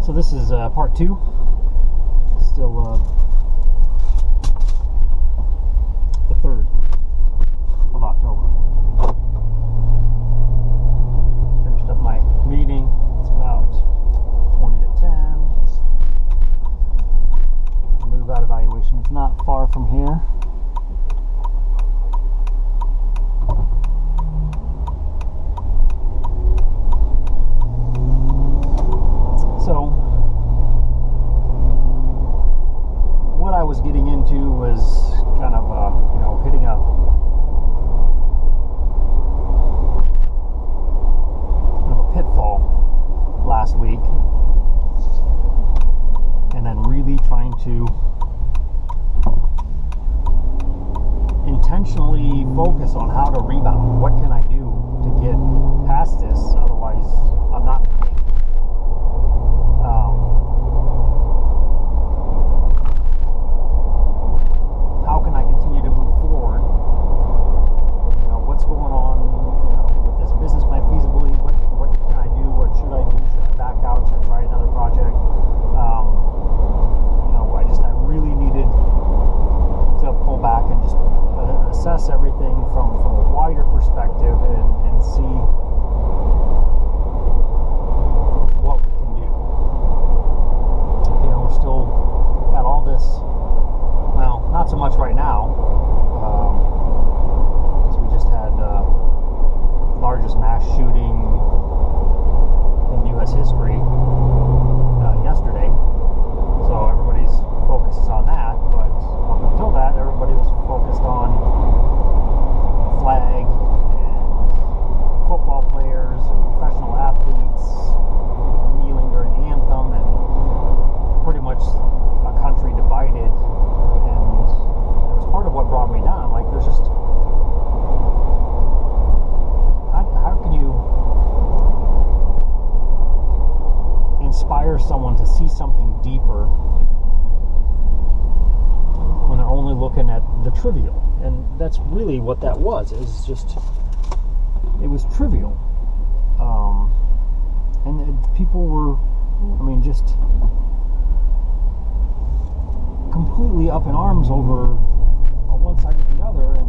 So this is part 2. Still the 3rd of October. Finished up my meeting. It's about 20 to 10. Move out evaluation. It's not far from here. So what I was getting into was kind of hitting a pitfall last week, and then really trying to intentionally focus on how to rebound. What can I do to get past this? Otherwise, I'm not going to make it. How can I continue to move forward? What's going on with this business plan feasibility? What can I do? What should I do? Should I back out? Should I try another project? I really needed to pull back and just assess everything from a wider perspective and see what we can do. We're still got all this, well, not so much right now, because we just had the largest mass shooting in U.S. history yesterday, so everybody's focus is on that, but up until that, everybody was focused on the flag and football players and professional athletes kneeling during the anthem, and pretty much a country divided. And it was part of what brought me down. Like, there's just, how can you inspire someone to see something deeper when they're only looking at the trivial? And that's really what that was. It was trivial. And people were, just completely up in arms over on one side or the other, and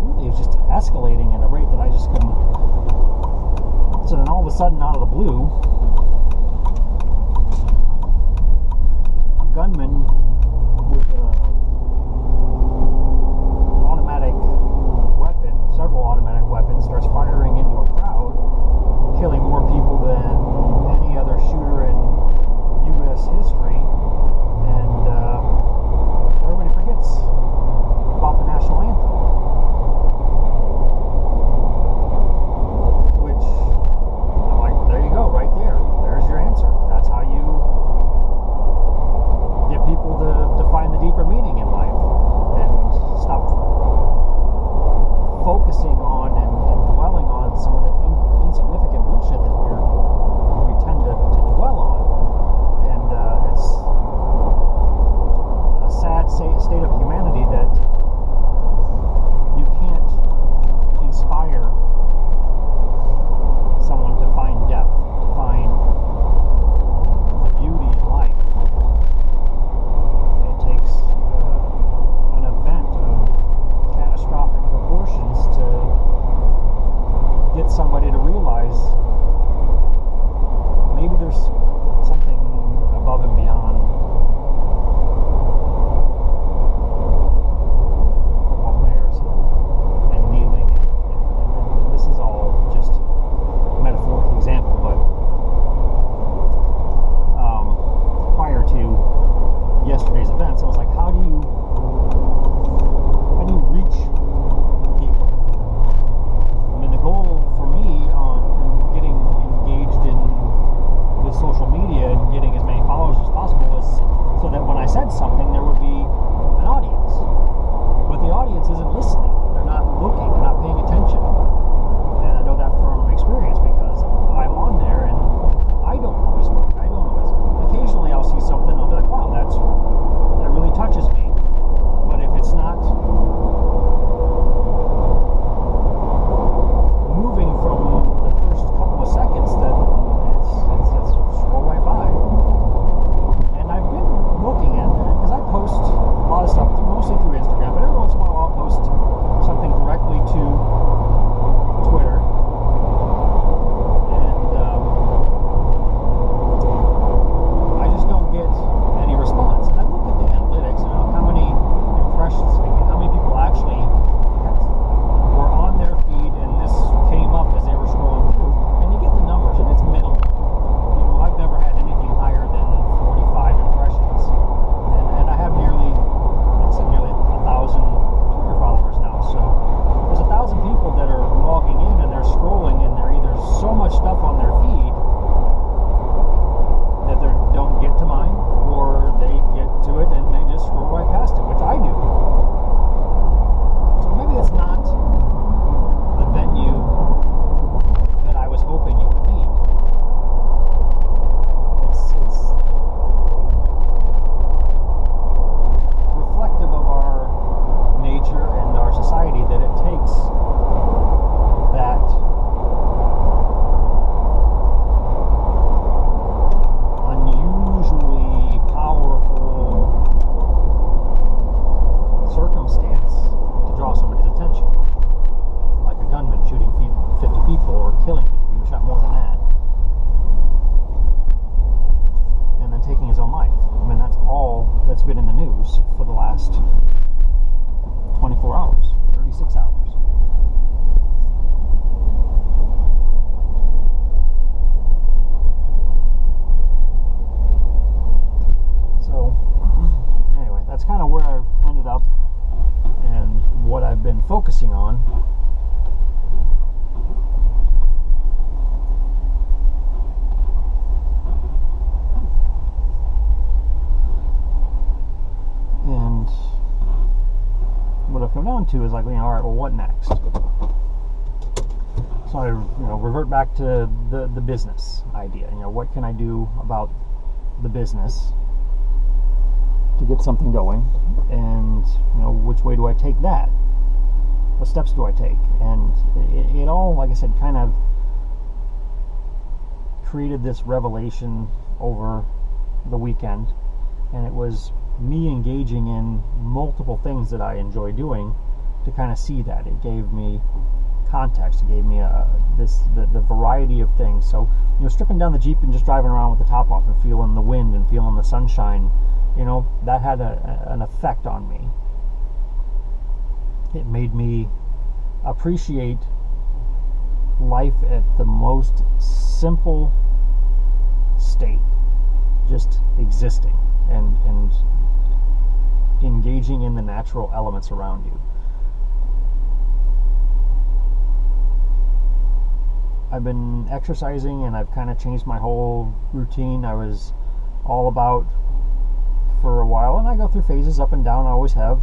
really it was just escalating at a rate that I just couldn't. So then all of a sudden, out of the blue, a gunman with several automatic weapons starts firing into a crowd, killing more people than any other shooter in U.S. history, and everybody forgets about the national anthem, which I'm like, there you go, right there. There's your answer. That's how you get people much stuff on their feed that they don't get to mine, or they get to it and they just scroll right past it, which I do. So maybe it's not the venue that I was hoping it would be. It's reflective of our nature and our society that it takes that unusually powerful circumstance to draw somebody's attention. Like a gunman shooting 50 people or killing 50 people, shot more than that, and then taking his own life. I mean, that's all that's been in the news for the last 24 hours, 36 hours. So, anyway, that's kind of where I ended up and what I've been focusing on. And what I've come down to is like, all right, well, what next? So I, revert back to the business idea. What can I do about the business to get something going? And, which way do I take that? What steps do I take? And it all, like I said, kind of created this revelation over the weekend. And it was me engaging in multiple things that I enjoy doing to kind of see that. It gave me context. It gave me the variety of things. So, stripping down the Jeep and just driving around with the top off and feeling the wind and feeling the sunshine, that had an effect on me. It made me appreciate life at the most simple state, just existing and engaging in the natural elements around you. I've been exercising and I've kind of changed my whole routine. I was all about for a while, and I go through phases up and down. I always have.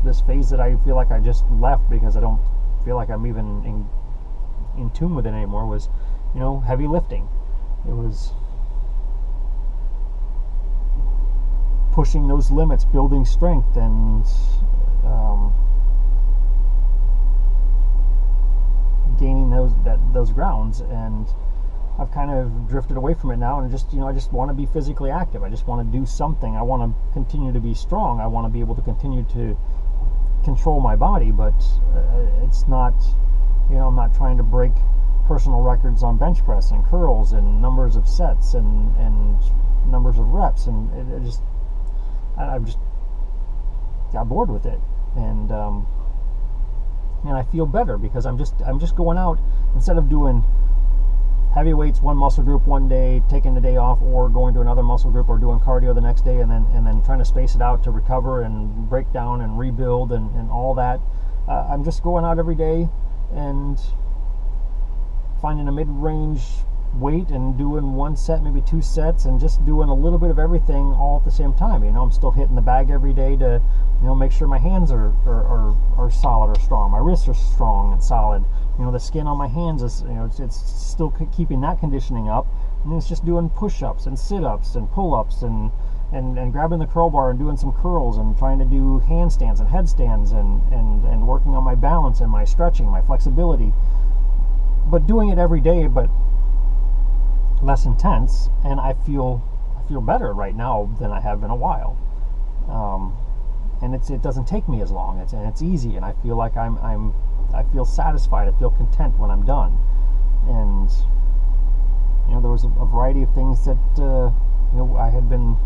This phase that I feel like I just left because I don't feel like I'm even in tune with it anymore was, heavy lifting. It was pushing those limits, building strength, and gaining those grounds. And I've kind of drifted away from it now, and I just want to be physically active. I just want to do something. I want to continue to be strong. I want to be able to continue to control my body, but it's not, I'm not trying to break personal records on bench press and curls and numbers of sets and numbers of reps, and I've just got bored with it, and I feel better because I'm just going out, instead of doing heavy weights one muscle group one day, taking the day off, or going to another muscle group, or doing cardio the next day, and then trying to space it out to recover and break down and rebuild and all that. I'm just going out every day and finding a mid-range weight and doing one set, maybe two sets, and just doing a little bit of everything all at the same time. I'm still hitting the bag every day to make sure my hands are solid or strong, my wrists are strong and solid. The skin on my hands is, it's still keeping that conditioning up. And it's just doing push-ups and sit-ups and pull-ups and grabbing the curl bar and doing some curls and trying to do handstands and headstands and working on my balance and my stretching, my flexibility. But doing it every day, but less intense, and I feel better right now than I have in a while. And it doesn't take me as long. It's easy, and I feel like I feel satisfied. I feel content when I'm done. And there was a variety of things that I had been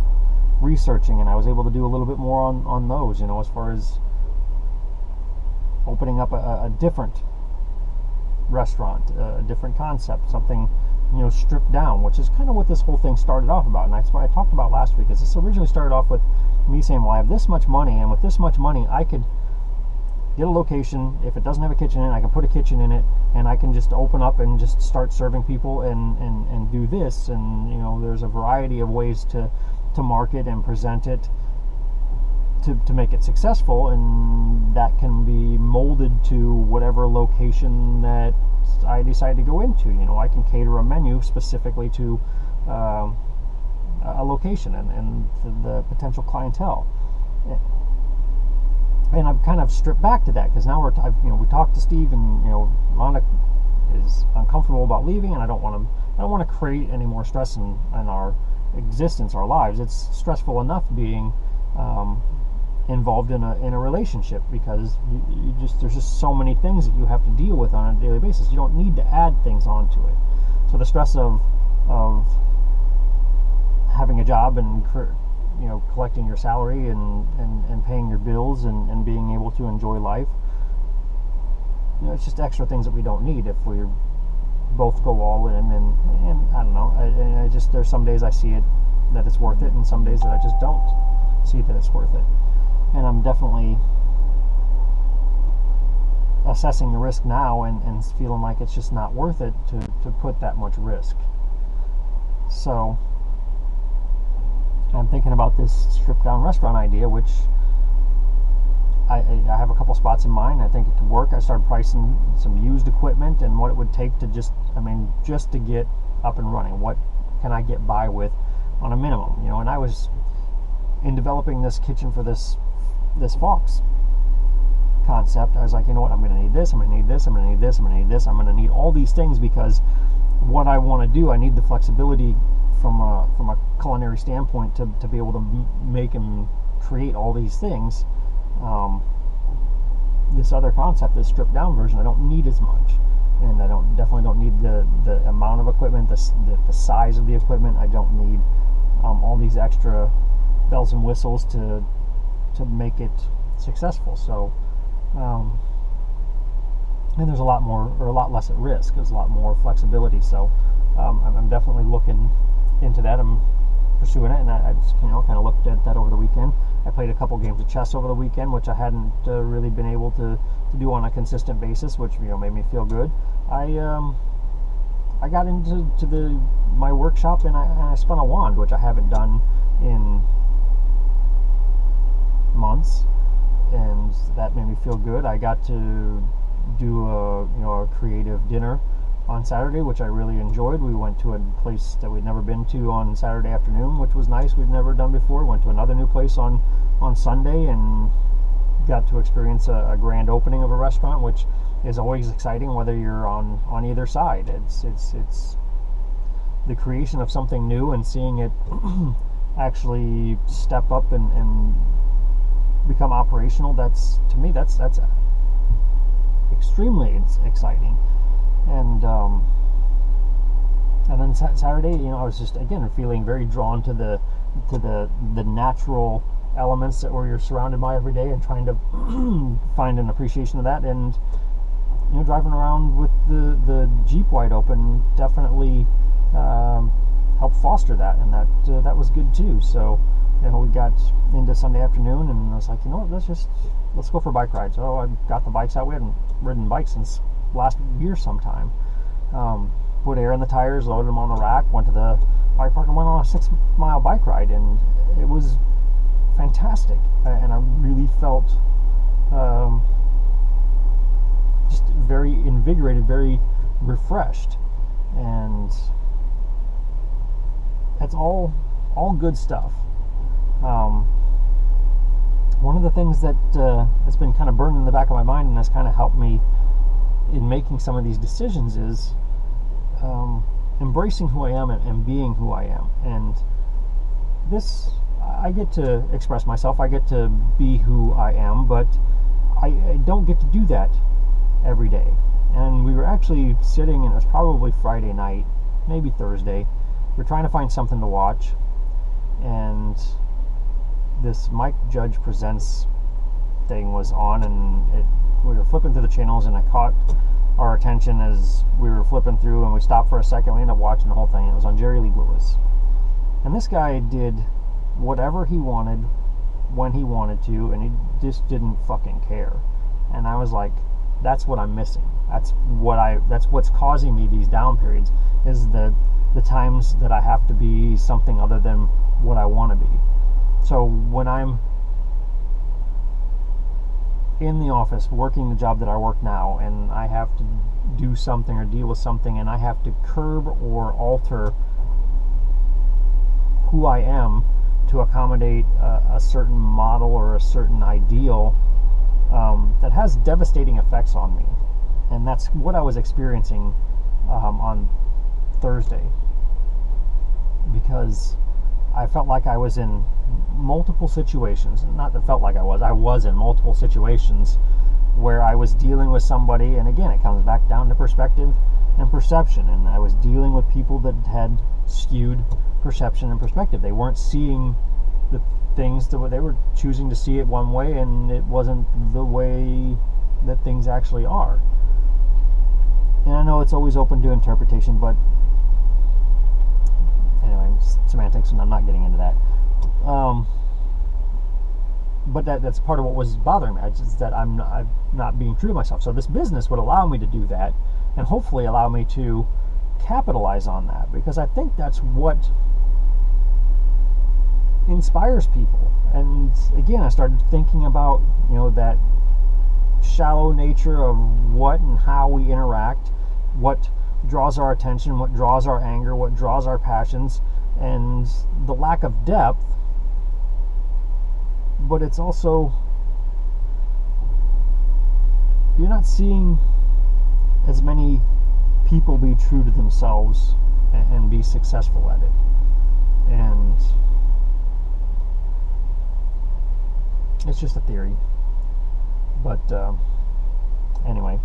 researching, and I was able to do a little bit more on those. As far as opening up a different restaurant, a different concept, something stripped down, which is kind of what this whole thing started off about. And that's what I talked about last week. Is this originally started off with me saying, well, I have this much money, and with this much money I could get a location. If it doesn't have a kitchen in it, I can put a kitchen in it, and I can just open up and just start serving people and do this. And there's a variety of ways to market and present it to make it successful, and that can be molded to whatever location that I decide to go into. I can cater a menu specifically to a location and the potential clientele. And I've kind of stripped back to that because now we talked to Steve, and Rhonda is uncomfortable about leaving, and I don't want to create any more stress in our existence, our lives. It's stressful enough being involved in a relationship, because there's just so many things that you have to deal with on a daily basis. You don't need to add things onto it. So the stress of having a job and collecting your salary and paying your bills and being able to enjoy life, it's just extra things that we don't need if we both go all in. And I don't know, I just, there's some days I see it that it's worth it, and some days that I just don't see that it's worth it. And I'm definitely assessing the risk now and feeling like it's just not worth it to put that much risk. So I'm thinking about this stripped down restaurant idea, which I have a couple spots in mind. I think it could work. I started pricing some used equipment and what it would take to just to get up and running. What can I get by with on a minimum? And I was in developing this kitchen for this Fox concept. I was like, I'm going to need this, I'm going to need this, I'm going to need this, I'm going to need this, I'm going to need all these things, because what I want to do, I need the flexibility from a culinary standpoint to be able to make and create all these things. This other concept, this stripped down version, I don't need as much, and I definitely don't need the amount of equipment, the size of the equipment. I don't need all these extra bells and whistles to make it successful. So and there's a lot less at risk. There's a lot more flexibility. So I'm definitely looking into that. I'm pursuing it, and I just kind of looked at that over the weekend. I played a couple games of chess over the weekend, which I hadn't really been able to do on a consistent basis, which made me feel good. I got into my workshop, and I spun a wand, which I haven't done in months, and that made me feel good. I got to do a creative dinner on Saturday, which I really enjoyed. We went to a place that we'd never been to on Saturday afternoon, which was nice. We'd never done before. Went to another new place on Sunday and got to experience a grand opening of a restaurant, which is always exciting, whether you're on either side. It's the creation of something new and seeing it actually step up and become operational. That's, to me, that's extremely exciting. And then Saturday, I was just again feeling very drawn to the natural elements that you're surrounded by every day, and trying to find an appreciation of that. And driving around with the Jeep wide open definitely helped foster that, and that was good too. So we got into Sunday afternoon, and I was like, let's go for a bike ride. So I got the bikes out. We hadn't ridden bikes since last year sometime. Put air in the tires, loaded them on the rack, went to the bike park, and went on a 6-mile bike ride, and it was fantastic. And I really felt just very invigorated, very refreshed, and that's all good stuff. One of the things that has been kind of burned in the back of my mind and has kind of helped me in making some of these decisions is embracing who I am and being who I am. And this, I get to express myself, I get to be who I am, but I don't get to do that every day. And we were actually sitting, and it was probably Friday night, maybe Thursday. We're trying to find something to watch, and this Mike Judge Presents thing was on, and we were flipping through the channels, and it caught our attention as we were flipping through, and we stopped for a second. We ended up watching the whole thing. It was on Jerry Lee Lewis, and this guy did whatever he wanted when he wanted to, and he just didn't fucking care. And I was like, that's what I'm missing. That's what's causing me these down periods, is the times that I have to be something other than what I want to be. So when I'm in the office working the job that I work now, and I have to do something or deal with something, and I have to curb or alter who I am to accommodate a certain model or a certain ideal, that has devastating effects on me. And that's what I was experiencing on Thursday, because I felt like I was in multiple situations. Not that felt like I was in multiple situations where I was dealing with somebody, and again, it comes back down to perspective and perception, and I was dealing with people that had skewed perception and perspective. They weren't seeing the things the way they were choosing to see it one way, and it wasn't the way that things actually are. And I know it's always open to interpretation, but anyway, semantics, and I'm not getting into that. But that's part of what was bothering me, is that I'm not being true to myself. So this business would allow me to do that, and hopefully allow me to capitalize on that, because I think that's what inspires people. And again, I started thinking about, that shallow nature of what and how we interact, what draws our attention, what draws our anger, what draws our passions, and the lack of depth. But it's also, you're not seeing as many people be true to themselves and be successful at it. And it's just a theory. But anyway,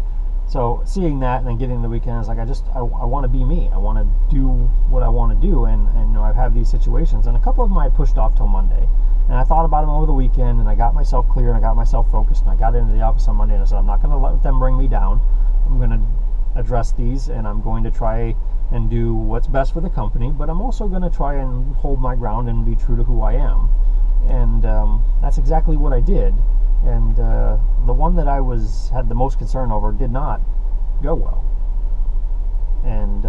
so seeing that and then getting the weekend, I was like, I want to be me. I want to do what I want to do. And I've had these situations, and a couple of them I pushed off till Monday. And I thought about them over the weekend, and I got myself clear, and I got myself focused, and I got into the office on Monday, and I said, I'm not going to let them bring me down. I'm going to address these, and I'm going to try and do what's best for the company, but I'm also going to try and hold my ground and be true to who I am. And that's exactly what I did. And the one that I had the most concern over did not go well. And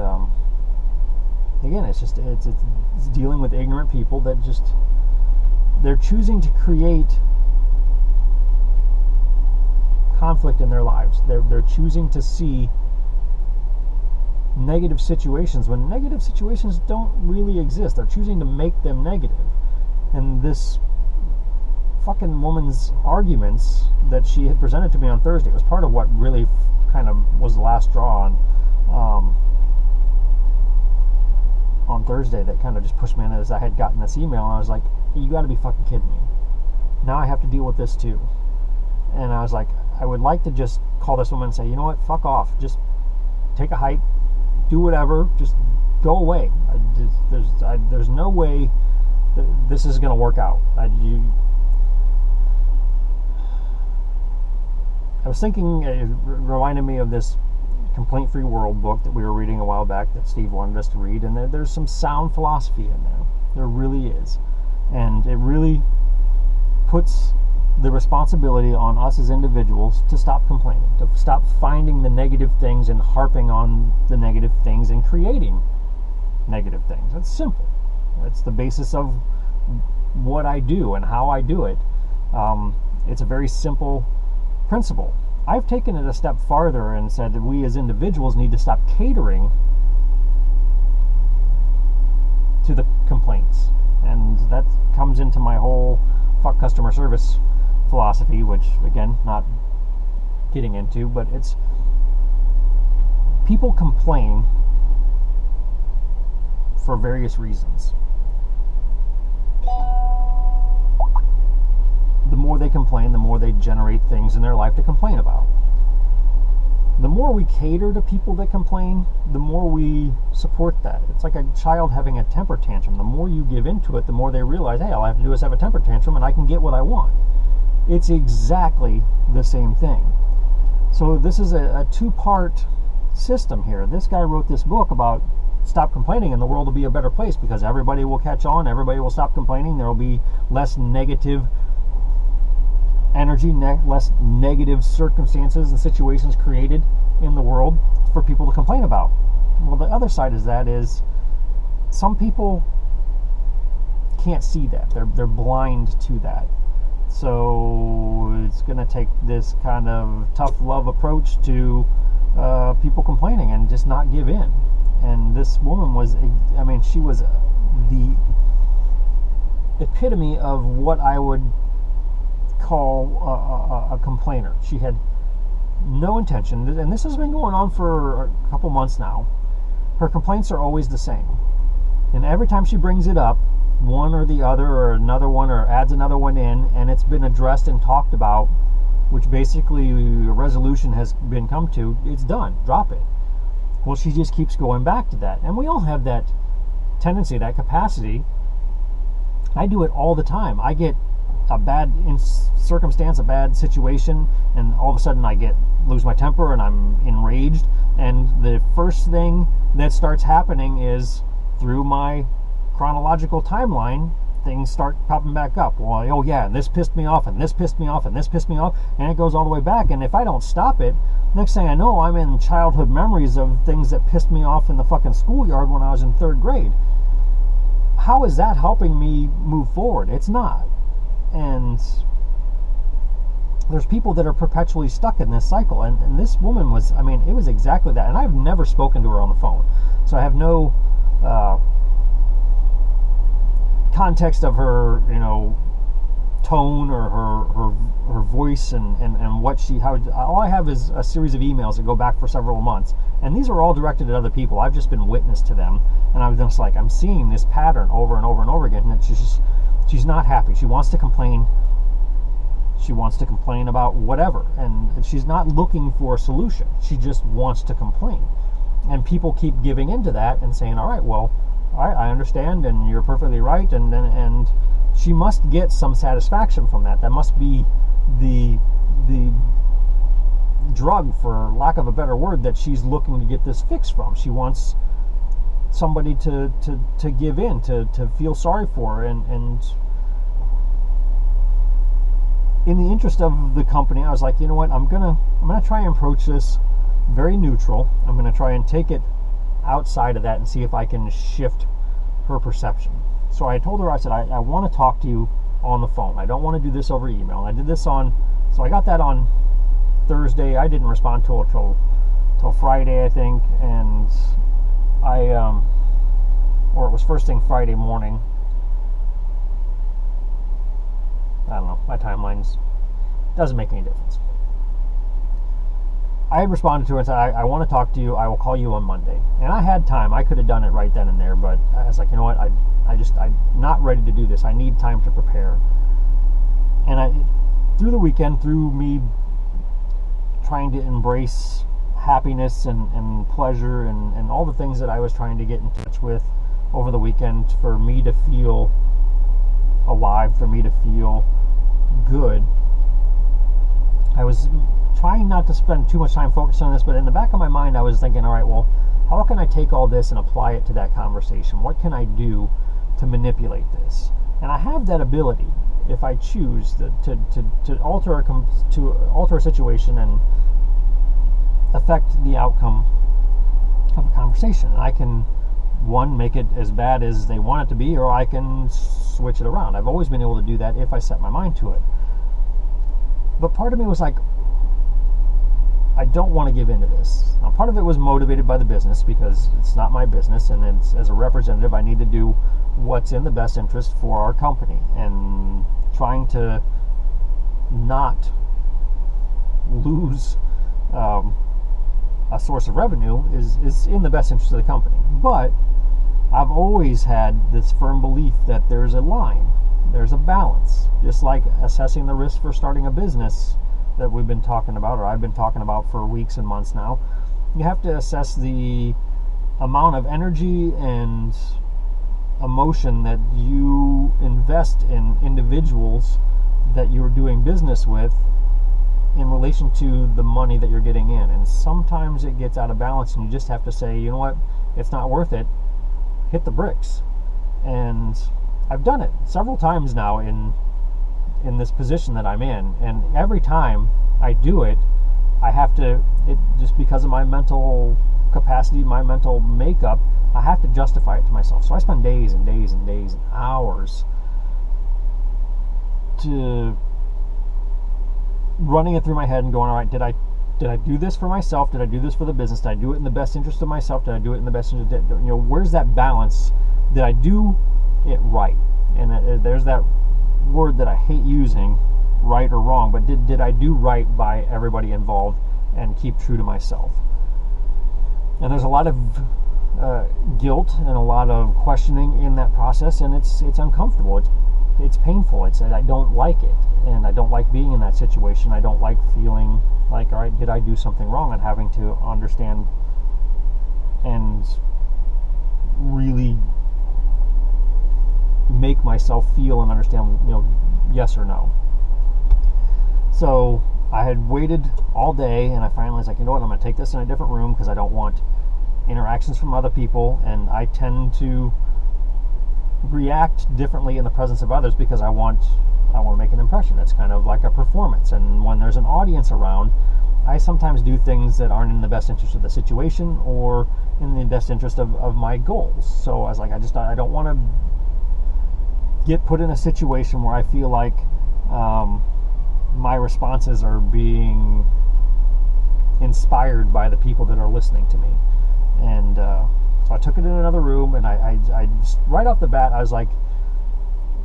again, it's dealing with ignorant people that they're choosing to create conflict in their lives. They're choosing to see negative situations when negative situations don't really exist. They're choosing to make them negative. And this fucking woman's arguments that she had presented to me on Thursday was part of what really kind of was the last straw on Thursday that kind of just pushed me in, as I had gotten this email, and I was like, you got to be fucking kidding me. Now I have to deal with this too. And I was like, I would like to just call this woman and say, you know what, fuck off. Just take a hike, do whatever, just go away. There's no way that this is going to work out. I was thinking, it reminded me of this Complaint Free World book that we were reading a while back that Steve wanted us to read, and there's some sound philosophy in there. There really is. And it really puts the responsibility on us as individuals to stop complaining, to stop finding the negative things and harping on the negative things and creating negative things. It's simple. It's the basis of what I do and how I do it. It's a very simple principle. I've taken it a step farther and said that we as individuals need to stop catering to the complaints. And that comes into my whole fuck customer service philosophy, which, again, not getting into, but it's people complain for various reasons. The more they complain, the more they generate things in their life to complain about. The more we cater to people that complain, the more we support that. It's like a child having a temper tantrum. The more you give into it, the more they realize, hey, all I have to do is have a temper tantrum and I can get what I want. It's exactly the same thing. So this is a two-part system here. This guy wrote this book about stop complaining and the world will be a better place because everybody will catch on, everybody will stop complaining, there will be less negative energy, less negative circumstances and situations created in the world for people to complain about. Well, the other side of that is some people can't see that. They're blind to that. So it's going to take this kind of tough love approach to people complaining and just not give in. And this woman was, I mean, she was the epitome of what I would call a complainer. She had no intention, and this has been going on for a couple months now. Her complaints are always the same. And every time she brings it up, one or the other or another one or adds another one in, and it's been addressed and talked about, which basically a resolution has been come to, it's done, drop it. Well, she just keeps going back to that. And we all have that tendency, that capacity. I do it all the time. I get a bad circumstance, a bad situation, and all of a sudden I lose my temper and I'm enraged. And the first thing that starts happening is through my chronological timeline, things start popping back up. Well, oh yeah, and this pissed me off, and this pissed me off, and this pissed me off, and it goes all the way back. And if I don't stop it, next thing I know, I'm in childhood memories of things that pissed me off in the fucking schoolyard when I was in 3rd grade. How is that helping me move forward? It's not. And there's people that are perpetually stuck in this cycle. And this woman was, I mean, it was exactly that. And I've never spoken to her on the phone. So I have no context of her, tone or her voice and what how. All I have is a series of emails that go back for several months, and these are all directed at other people. I've just been witness to them, and I was just like, I'm seeing this pattern over and over and over again. And she's not happy. She wants to complain. She wants to complain about whatever, and she's not looking for a solution. She just wants to complain, and people keep giving into that and saying, all right, well, all right, I understand, and you're perfectly right, and she must get some satisfaction from that. That must be the drug, for lack of a better word, that she's looking to get this fix from. She wants somebody to give in, to feel sorry for her, and in the interest of the company, I was like, you know what, I'm gonna try and approach this very neutral. I'm gonna try and take it outside of that and see if I can shift her perception. So I told her, I said, I want to talk to you on the phone. I don't want to do this over email. And I did this so I got that on Thursday. I didn't respond till Friday, I think, and or it was first thing Friday morning. I don't know, my timelines doesn't make any difference. I had responded to her and said, I want to talk to you. I will call you on Monday. And I had time. I could have done it right then and there, but I was like, you know what? I'm not ready to do this. I need time to prepare. And through the weekend, through me trying to embrace happiness and pleasure and all the things that I was trying to get in touch with over the weekend for me to feel alive, for me to feel good, I was trying not to spend too much time focusing on this, but in the back of my mind, I was thinking, all right, well, how can I take all this and apply it to that conversation? What can I do to manipulate this? And I have that ability, if I choose, to alter a situation and affect the outcome of a conversation. And I can, one, make it as bad as they want it to be, or I can switch it around. I've always been able to do that if I set my mind to it. But part of me was like, I don't want to give into this. Now, part of it was motivated by the business, because it's not my business, and as a representative, I need to do what's in the best interest for our company. And trying to not lose a source of revenue is in the best interest of the company. But I've always had this firm belief that there's a line, there's a balance, just like assessing the risk for starting a business that we've been talking about, or I've been talking about for weeks and months now. You have to assess the amount of energy and emotion that you invest in individuals that you're doing business with in relation to the money that you're getting in. And sometimes it gets out of balance, and you just have to say, you know what, it's not worth it, hit the bricks. And I've done it several times now in in this position that I'm in. And every time I do it, I have to, just because of my mental capacity, my mental makeup, I have to justify it to myself. So I spend days and days and days and hours to running it through my head and going, all right, did I do this for myself? Did I do this for the business? Did I do it in the best interest of myself? Did I do it in the best interest of, where's that balance? Did I do it right? And there's that word that I hate using, right or wrong, but did I do right by everybody involved and keep true to myself? And there's a lot of guilt and a lot of questioning in that process, and it's uncomfortable. It's painful. I don't like it, and I don't like being in that situation. I don't like feeling like, all right, did I do something wrong, and having to understand and really make myself feel and understand, yes or no. So I had waited all day, and I finally was like, you know what, I'm going to take this in a different room because I don't want interactions from other people, and I tend to react differently in the presence of others because I want to make an impression. It's kind of like a performance, and when there's an audience around, I sometimes do things that aren't in the best interest of the situation or in the best interest of my goals. So I was like, I don't want to get put in a situation where I feel like my responses are being inspired by the people that are listening to me. And so I took it in another room, and I just, right off the bat, I was like,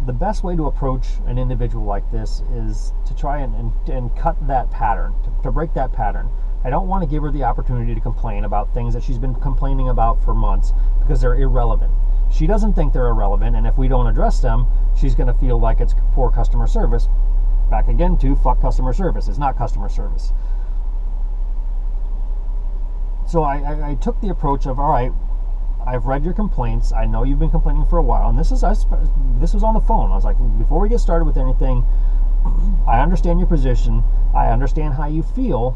the best way to approach an individual like this is to try and cut that pattern, to break that pattern. I don't want to give her the opportunity to complain about things that she's been complaining about for months because they're irrelevant. She doesn't think they're irrelevant, and if we don't address them, she's going to feel like it's poor customer service. Back again to fuck customer service. It's not customer service. So I took the approach of, all right, I've read your complaints. I know you've been complaining for a while, and this was on the phone. I was like, before we get started with anything, I understand your position. I understand how you feel.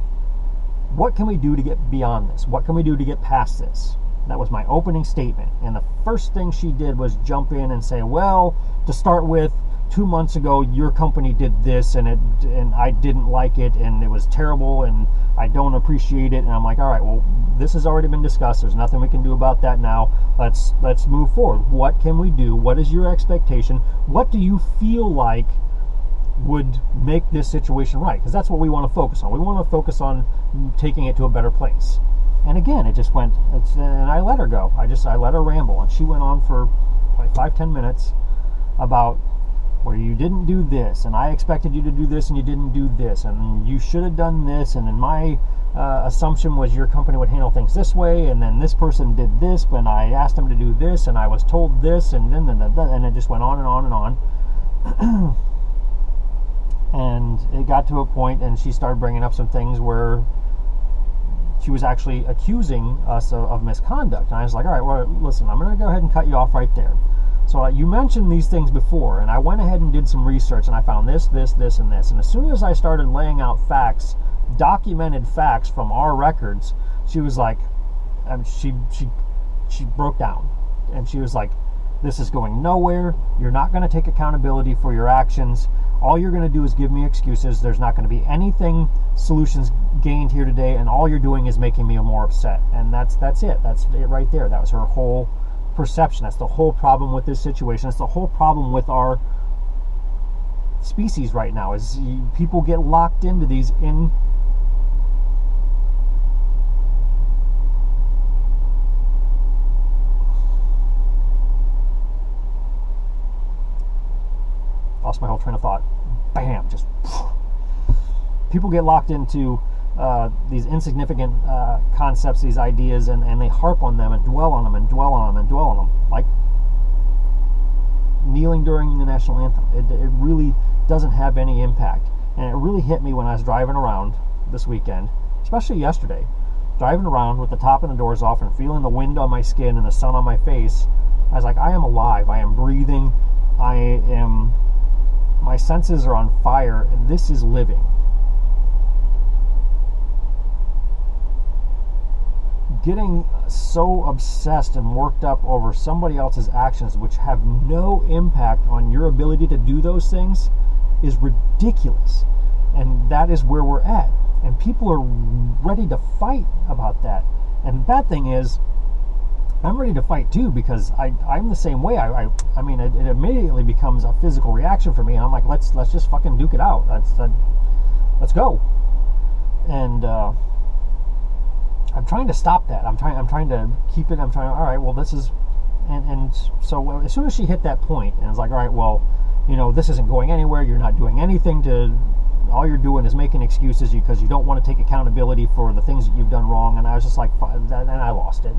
What can we do to get beyond this? What can we do to get past this? That was my opening statement. And the first thing she did was jump in and say, well, to start with, 2 months ago, your company did this, and I didn't like it, and it was terrible, and I don't appreciate it. And I'm like, all right, well, this has already been discussed. There's nothing we can do about that now. Let's move forward. What can we do? What is your expectation? What do you feel like would make this situation right? Because that's what we want to focus on. We want to focus on taking it to a better place. And again, it just went, and I let her go. I let her ramble, and she went on for like 5-10 minutes about where you didn't do this, and I expected you to do this, and you didn't do this, and you should have done this, and then my assumption was your company would handle things this way, and then this person did this, when I asked them to do this, and I was told this, and then and it just went on and on and on. And it got to a point, and she started bringing up some things where she was actually accusing us of misconduct. And I was like, all right, well, listen, I'm going to go ahead and cut you off right there. So you mentioned these things before, and I went ahead and did some research, and I found this, this, this, and this. And as soon as I started laying out facts, documented facts from our records, she was like, she broke down. And she was like, this is going nowhere. You're not going to take accountability for your actions. All you're going to do is give me excuses. There's not going to be anything solutions gained here today, and all you're doing is making me more upset. And that's it. That's it right there. That was her whole perception. That's the whole problem with this situation. That's the whole problem with our species right now, is people get locked into these lost my whole train of thought. Bam! Just people get locked into these insignificant concepts, these ideas, and they harp on them and dwell on them and dwell on them and dwell on them, like kneeling during the national anthem. It really doesn't have any impact. And it really hit me when I was driving around this weekend, especially yesterday, driving around with the top and the doors off and feeling the wind on my skin and the sun on my face. I was like, I am alive. I am breathing. My senses are on fire, and this is living. Getting so obsessed and worked up over somebody else's actions, which have no impact on your ability to do those things, is ridiculous. And that is where we're at. And people are ready to fight about that. And the bad thing is, I'm ready to fight too, because I'm the same way. I mean, it immediately becomes a physical reaction for me. And I'm like, let's just fucking duke it out. Let's go. And I'm trying to stop that. I'm trying to keep it. All right, well, this is, and so as soon as she hit that point, and it's like, all right, well, this isn't going anywhere. You're not doing anything all you're doing is making excuses because you don't want to take accountability for the things that you've done wrong. And I was just like, and I lost it.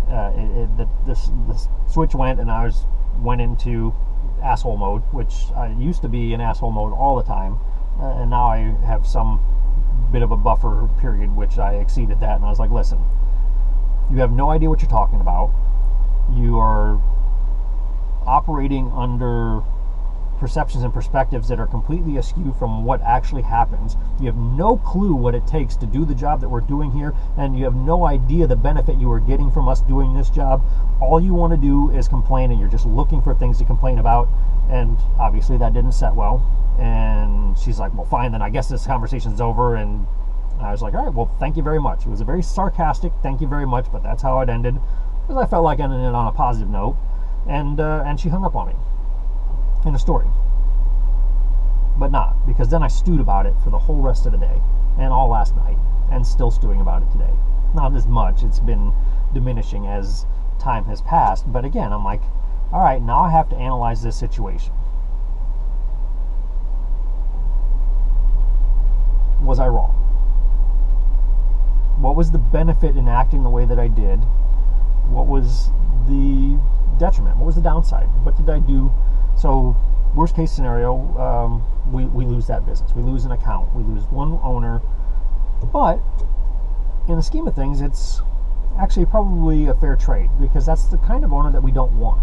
The switch went, and I went into asshole mode, which I used to be in asshole mode all the time, and now I have some bit of a buffer period, which I exceeded that, and I was like, listen, you have no idea what you're talking about. You are operating under perceptions and perspectives that are completely askew from what actually happens. You have no clue what it takes to do the job that we're doing here, and you have no idea the benefit you are getting from us doing this job. All you want to do is complain, and you're just looking for things to complain about, and obviously that didn't set well. And she's like, well, fine, then I guess this conversation's over. And I was like, all right, well, thank you very much. It was a very sarcastic thank you very much, but that's how it ended, because I felt like ending it on a positive note. And she hung up on me in a story, but not, because then I stewed about it for the whole rest of the day and all last night, and still stewing about it today. Not as much, it's been diminishing as time has passed, but again, I'm like, all right, now I have to analyze this situation. Was I wrong? What was the benefit in acting the way that I did? What was the detriment? What was the downside? What did I do? So, worst case scenario, we lose that business. We lose an account. We lose one owner. But in the scheme of things, it's actually probably a fair trade, because that's the kind of owner that we don't want.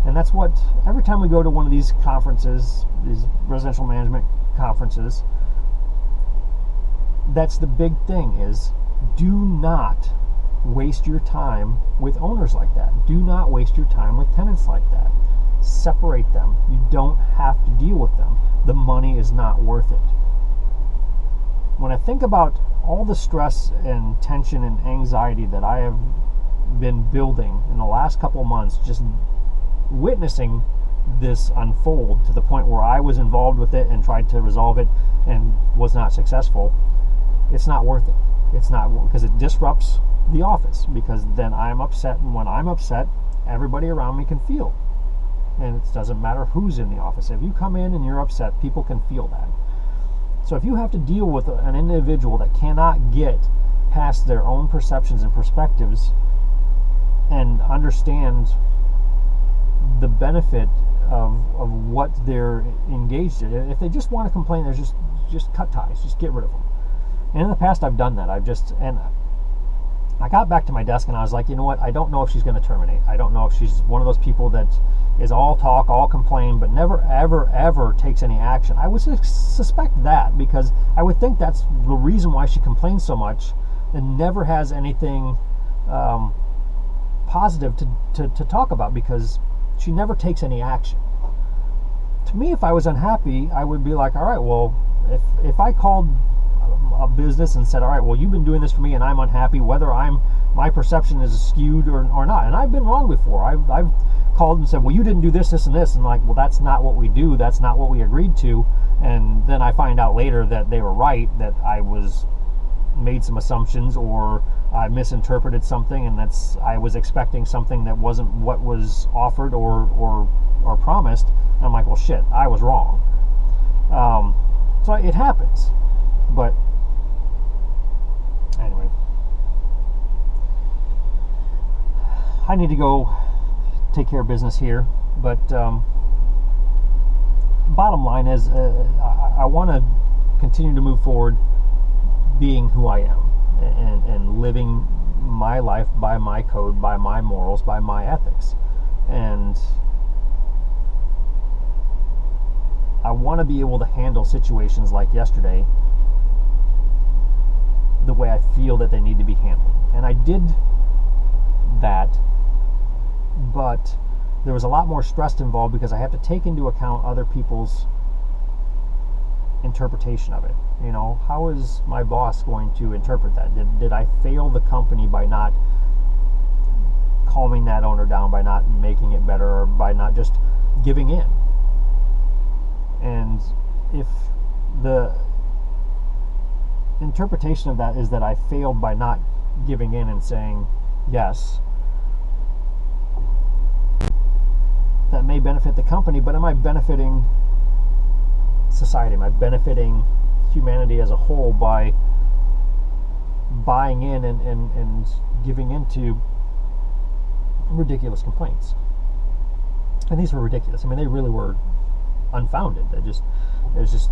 And that's what, every time we go to one of these conferences, these residential management conferences, that's the big thing, is do not waste your time with owners like that. Do not waste your time with tenants like that. Separate them. You don't have to deal with them. The money is not worth it. When I think about all the stress and tension and anxiety that I have been building in the last couple of months, just witnessing this unfold to the point where I was involved with it and tried to resolve it and was not successful, it's not worth it. It's not, because it disrupts the office, because then I'm upset, and when I'm upset, everybody around me can feel. And it doesn't matter who's in the office. If you come in and you're upset, people can feel that. So if you have to deal with an individual that cannot get past their own perceptions and perspectives and understand the benefit of what they're engaged in, if they just want to complain, there's just cut ties, just get rid of them. And in the past, I've done that. I got back to my desk and I was like, you know what? I don't know if she's going to terminate. I don't know if she's one of those people that is all talk, all complain, but never, ever, ever takes any action. I would suspect that, because I would think that's the reason why she complains so much and never has anything positive to talk about, because she never takes any action. To me, if I was unhappy, I would be like, all right, well, if I called a business and said, all right, well, you've been doing this for me and I'm unhappy, whether my perception is skewed or not. And I've been wrong before. I've called and said, well, you didn't do this, this, and this. And like, well, that's not what we do. That's not what we agreed to. And then I find out later that they were right, that I made some assumptions, or I misinterpreted something, and I was expecting something that wasn't what was offered or promised. And I'm like, well, shit, I was wrong. So it happens. But anyway, I need to go take care of business here. But bottom line is, I want to continue to move forward being who I am and living my life by my code, by my morals, by my ethics. And I want to be able to handle situations like yesterday the way I feel that they need to be handled. And I did that, but there was a lot more stress involved, because I have to take into account other people's interpretation of it. You know, how is my boss going to interpret that? Did I fail the company by not calming that owner down, by not making it better, or by not just giving in? And if the interpretation of that is that I failed by not giving in and saying yes, that may benefit the company, but am I benefiting society? Am I benefiting humanity as a whole by buying in and giving into ridiculous complaints? And these were ridiculous. I mean, they really were unfounded. It was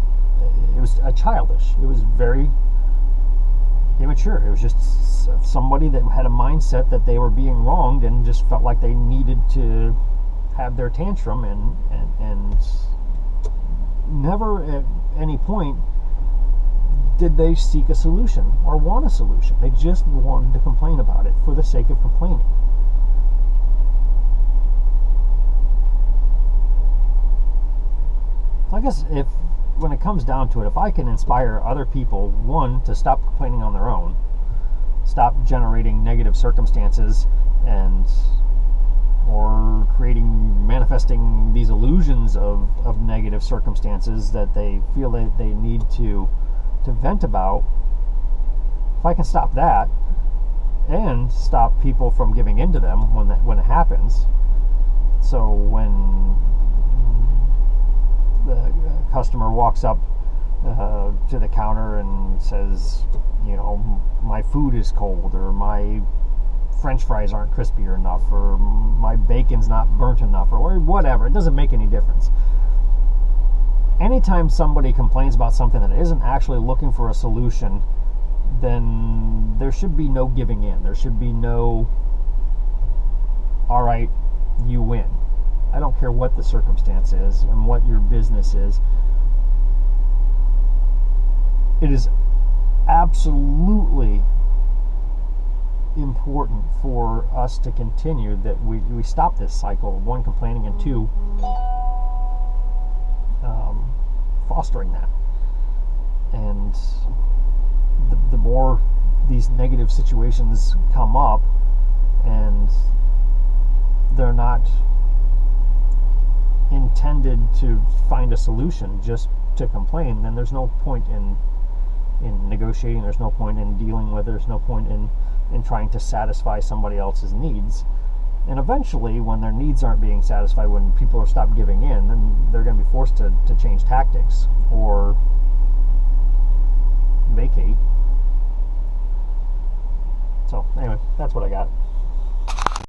childish. It was very immature. It was just somebody that had a mindset that they were being wronged and just felt like they needed to have their tantrum, and never at any point did they seek a solution or want a solution. They just wanted to complain about it for the sake of complaining. I guess when it comes down to it, if I can inspire other people, one, to stop complaining on their own, stop generating negative circumstances or manifesting these illusions of negative circumstances that they feel that they need to vent about, if I can stop that and stop people from giving in to them when it happens. So when the customer walks up to the counter and says, you know, my food is cold, or my French fries aren't crispy enough, or my bacon's not burnt enough, or whatever, it doesn't make any difference. Anytime somebody complains about something that isn't actually looking for a solution, then there should be no giving in. There should be no, all right, you win. I don't care what the circumstance is and what your business is. It is absolutely important for us to continue that we stop this cycle of one, complaining, and two, fostering that. And the more these negative situations come up and they're not intended to find a solution, just to complain, then there's no point in negotiating, there's no point in dealing with it, there's no point in trying to satisfy somebody else's needs. And eventually, when their needs aren't being satisfied, when people are stopped giving in, then they're going to be forced to change tactics or vacate. So anyway, that's what I got.